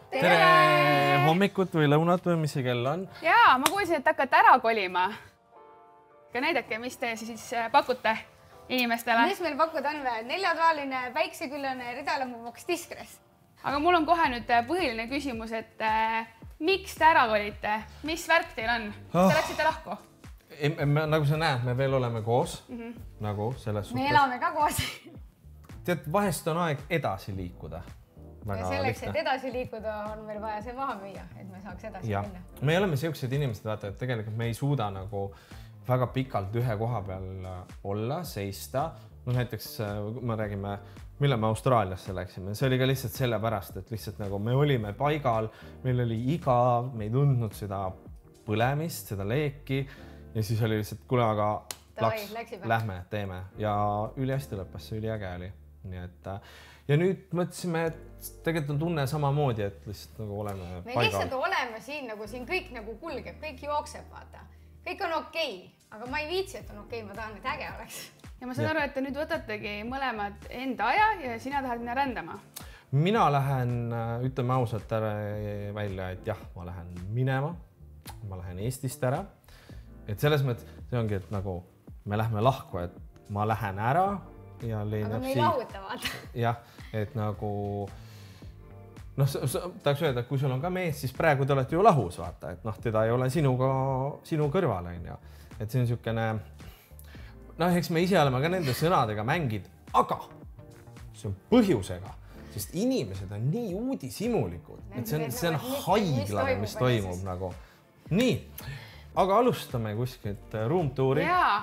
Tere! Hommikut või lõunat või mis see kell on? Jaa, ma kuulsin, et hakkate ära kolima. Ka näidake, mis te siis pakute inimestele. Mis meil pakkuda on veel? 4-toaline, päikseküllane, ridalammuboks Diskres. Aga mul on kohe nüüd põhiline küsimus, et miks te ära kolite? Mis värk teil on? Te läksite lahku? Nagu sa näed, me veel oleme koos. Nagu selles suhtes. Me elame ka koos. Tead, vahest on aeg edasi liikuda. Ja selleks, et edasi liikuda, on meil vaja see maha müüa, et me saaks edasi minna. Me oleme sellised inimesed, vaata, et tegelikult me ei suuda nagu väga pikalt ühe koha peal olla, seista. No näiteks, kui me räägime, mille me Austraaliasse läksime, see oli ka lihtsalt sellepärast, et lihtsalt nagu me olime paigal, meil oli igav, me ei tundnud seda põlemist, seda leeki ja siis oli lihtsalt, kuule, aga lähme, teeme ja ülihästi lõppes, see üliäge oli. Nii et ja nüüd mõtlesime, et tegelikult on tunne samamoodi, et lihtsalt nagu oleme paigal. Me lihtsalt oleme siin, nagu siin kõik nagu kulgeb, kõik jookseb, vaata. Kõik on okei, aga ma ei viitsi, et on okei, ma tahan, et äge oleks. Ja ma saan aru, et te nüüd võtategi mõlemad enda aja ja sina tahad minna rändama. Mina lähen, ütleme ausalt välja, et jah, ma lähen minema, ma lähen Eestist ära. Et selles mõttes see ongi, et nagu me lähme lahku, et ma lähen ära ja aga me ei lahuta, vaata. Jah, et nagu tahaks öelda, et kui sul on ka mees, siis praegu te olete ju lahus, vaata, et teda ei ole sinu kõrval, et see on niisugune, eks me ise oleme ka nende sõnadega mängid, aga see on põhjusega, sest inimesed on nii uudishimulikud, et see on haiglane, mis toimub nagu. Nii, aga alustame kuskilt roomtuuri. Jaa.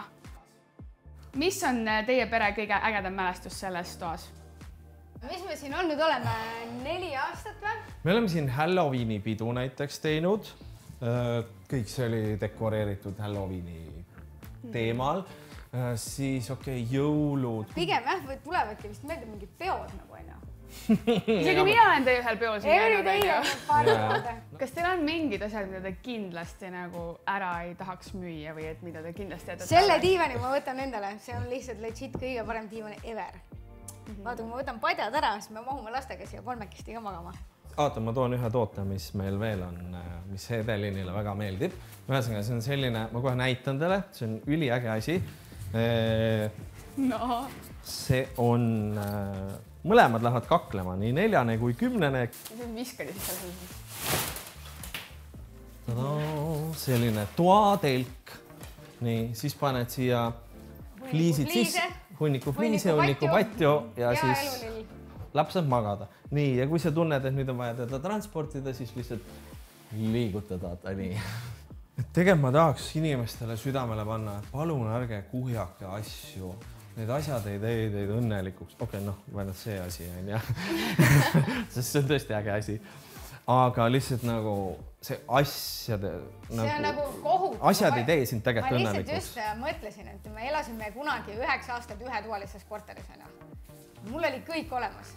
Mis on teie pere kõige ägedam mälestus selles toas? Mis me siin olnud oleme? 4 aastat või? Me oleme siin Halloweeni pidu näiteks teinud. Kõik see oli dekoreeritud Halloweeni teemal. Siis jõulud. Pigem või tulevadki vist meelde mingid peod nagu aina. Isegi mina olen teie ühel peol siin näinud. Kas teil on mingid asjad, mida te kindlasti nagu ära ei tahaks müüa või et mida te kindlasti jätate? Selle diivani ma võtan endale. See on lihtsalt legit kõige parem diivan ever. Vaata, kui ma võtan padjad ära, siis me mahume lastega siia 3 ka magama. Aata, ma toon ühe toote, mis meil veel on, mis Hedelinile väga meeldib. Ühesõnaga, see on selline, ma kohe näitan teile, see on üliäge asi. See on... Mõlemad lähevad kaklema, nii 4 kui 10. See on viskali siis. Selline toatelk. Nii, siis paned siia fliisid sisse, hunniku fliise, hunniku patju ja siis laps saab magada. Nii, ja kui sa tunned, et nüüd on vaja teda transportida, siis lihtsalt liigutada ta nii. Tegelikult ma tahaks inimestele südamele panna, et palun ärge kuhjake asju. Need asjad ei tee teid õnnelikuks. Vähemalt see asi on jah. Sest see on tõesti äge asi. Aga lihtsalt nagu see asjad... See on nagu kohut. Asjad ei tee sind tegelikult õnnelikuks. Ma lihtsalt just mõtlesin, et me elasime kunagi 9 aastat ühetoalises korteris. Mul oli kõik olemas.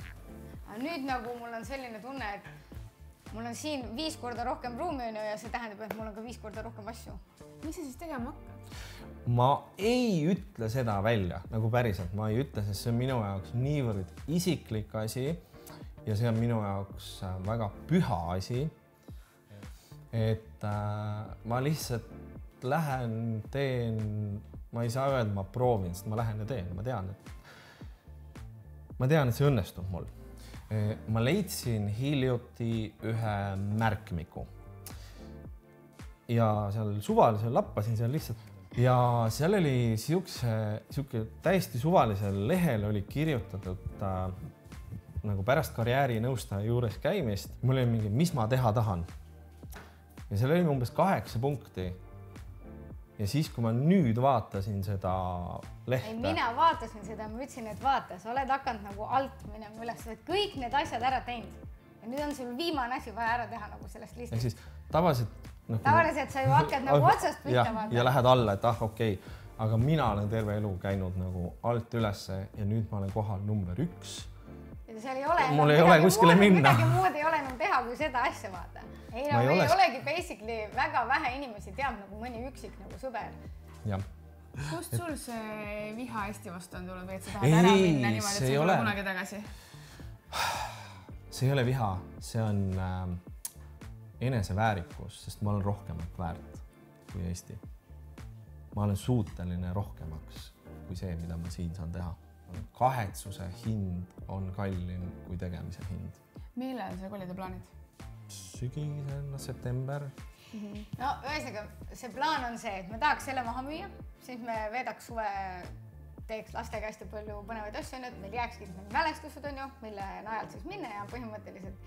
Aga nüüd nagu mul on selline tunne, et mul on siin 5 korda rohkem ruumi ja see tähendab, et mul on ka 5 korda rohkem asju. Mis sa siis tegema hakkad? Ma ei ütle seda välja, nagu päriselt. Ma ei ütle, sest see on minu jaoks niivõrd isiklik asi ja see on minu jaoks väga püha asi. Et ma lihtsalt lähen, teen, ma ei saa öelda, ma proovin, sest ma lähen ja teen. Ma tean, et see õnnestub mul. Ma leidsin hiljuti ühe märkmiku. Ja seal suvalisel lappasin seal lihtsalt. Ja seal oli siuke täiesti suvalisel lehel oli kirjutatud nagu pärast karjäärinõustaja juures käimist. Mul oli mingi, mis ma teha tahan. Ja seal oli umbes 8 punkti. Ja siis, kui ma nüüd vaatasin seda lehte... Mina vaatasin seda, ma ütlesin, et vaata, sa oled hakanud nagu alt minema üles, et kõik need asjad ära teinud. Ja nüüd on sul viimane asi vaja ära teha nagu sellest listist. Ja siis tavaliselt sa ju hakkad nagu otsast pihta vaata. Ja lähed alla, et okei. Aga mina olen terve elu käinud nagu alt ülesse ja nüüd ma olen kohal number 1. Mul ei ole kuskile minna. Midagi muud ei ole enam teha, kui seda asja vaata. Ei olegi basically väga vähe inimesi teab nagu mõni üksik nagu sõber. Jah. Kust sul see viha Eesti vastu on tulnud või et sa tahad ära minna niimoodi, et sa ei tule kunagi tagasi? see ei ole viha, see on eneseväärikus, sest ma olen rohkemat väärt kui Eesti. Ma olen suuteline rohkemaks kui see, mida ma siin saan teha. Kahetsuse hind on kallim kui tegemise hind. Millal sa kolida plaanid? Sügisel, september. No ühesõnaga, see plaan on see, et me tahaks selle maha müüa, siis me veedaks suve, teeks lastega hästi palju põnevaid asju, et meil jääkski need mälestused on ju, mille najalt siis minna ja põhimõtteliselt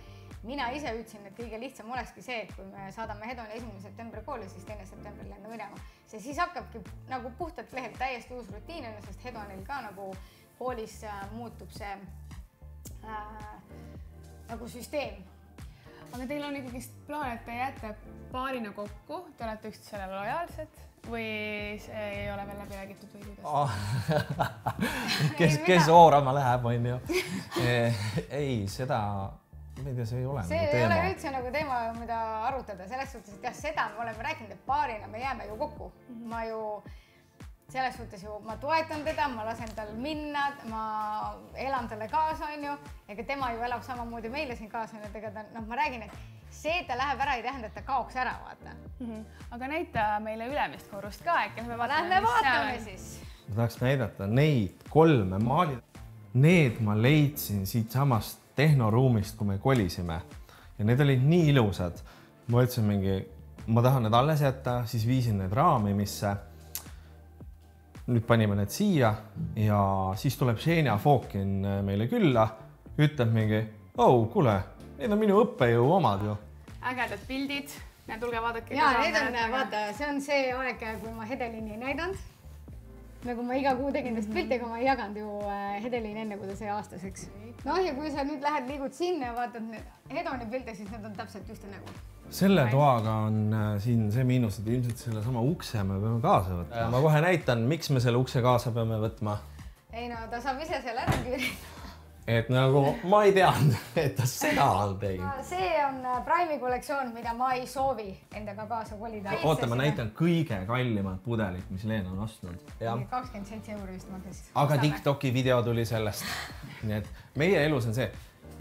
mina ise ütlesin, et kõige lihtsam olekski see, et kui me saadame Hedoni 1. septembri kooli, siis 2. septembril lenda minema. See siis hakkabki nagu puhtalt lehelt täiesti uus rutiin, sest Hedonil ka nagu koolis muutub see nagu süsteem. Aga teil on ikkagi plaan, et te jääte paarina kokku, te olete üksteisele lojaalsed või see ei ole veel läbi räägitud või kuidas? Kes oorama läheb, on ju. Ei, seda, ma ei tea, see ei ole see nagu teema. See ei ole üldse nagu teema, mida arutada. Selles suhtes, et jah, seda me oleme rääkinud, et paarina me jääme ju kokku. Ma ju selles suhtes ju ma toetan teda, ma lasen tal minna, ma elan talle kaasa, on ju. Ega tema ju elab samamoodi meile siin kaasa. Ma räägin, et see, ta läheb ära, ei tähenda, et ta kaoks ära, vaata. Aga näita meile ülemist korrust ka, äkki me vaatame siis. Ma tahaks näidata neid 3 maali. Need ma leidsin siit samast tehnoruumist, kui me kolisime. Ja need olid nii ilusad. Ma ütlesin mingi, ma tahan need alles jätta, siis viisin need raamimisse. Nüüd panime need siia ja siis tuleb Xenia Fokin meile külla, ütleb mingi, kuule, need on minu õppejõu omad ju. Ägedad pildid, tulge vaadake. Jaa, need on, vaata, see on see aeg, kui ma Hedelini ei näidanud. Nagu ma iga kuu tegin tast pilti, aga ma ei jaganud ju Hedelini enne, kui ta sai aastaseks. No ja kui sa nüüd lähed, liigud sinna ja vaatad need Hedoni pilte, siis need on täpselt just nägu. Selle toaga on siin see miinus, et ilmselt selle sama ukse me peame kaasa võtma. Ma kohe näitan, miks me selle ukse kaasa peame võtma. Ei no, ta saab ise selle ära küürida. Et nagu ma ei teadnud, et ta seda on teinud. See on Prime'i kollektsioon, mida ma ei soovi endaga kaasa kolida. Oota, ma näitan kõige kallimad pudelit, mis Leen on ostnud. 27 € vist maksis. Aga TikToki video tuli sellest. Nii et meie elus on see,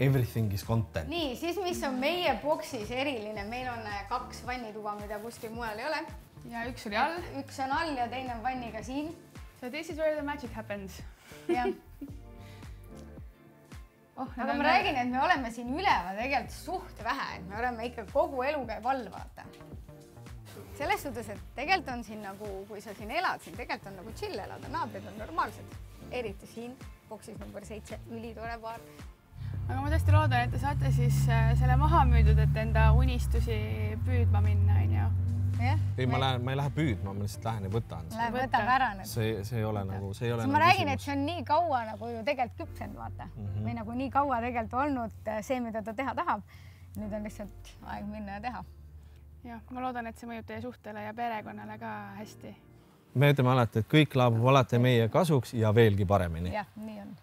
everything is content. Nii, siis mis on meie boksis eriline? Meil on 2 vannituba, mida kuskil mujal ei ole. Ja üks oli all. Üks on all ja teine on vanniga siin. So this is where the magic happens. Jah. Aga ma räägin, et me oleme siin üleval tegelikult suht vähe, et me oleme ikka kogu elu käib all, vaata. Selles suhtes, et tegelikult on siin nagu, kui sa siin elad, siin tegelikult on nagu chill elada, naabrid on normaalsed. Eriti siin, boksis number 7, ülitore paar. Aga ma tõesti loodan, et te saate siis selle maha müüdud, et enda unistusi püüdma minna, on ju? Ei, ma ei lähe püüdma, ma lihtsalt lähen ja võtan. Võtab ära nüüd. See ei ole nagu, see ei ole nagu küsimus. Ma räägin, et see on nii kaua nagu ju tegelikult küpsend, vaata. Või nagu nii kaua tegelikult olnud see, mida ta teha tahab. Nüüd on lihtsalt aeg minna ja teha. Jah, ma loodan, et see mõjub teie suhtele ja perekonnale ka hästi. Me ütleme alati, et kõik laabub alati meie kasuks ja veelgi paremini. Jah, nii on.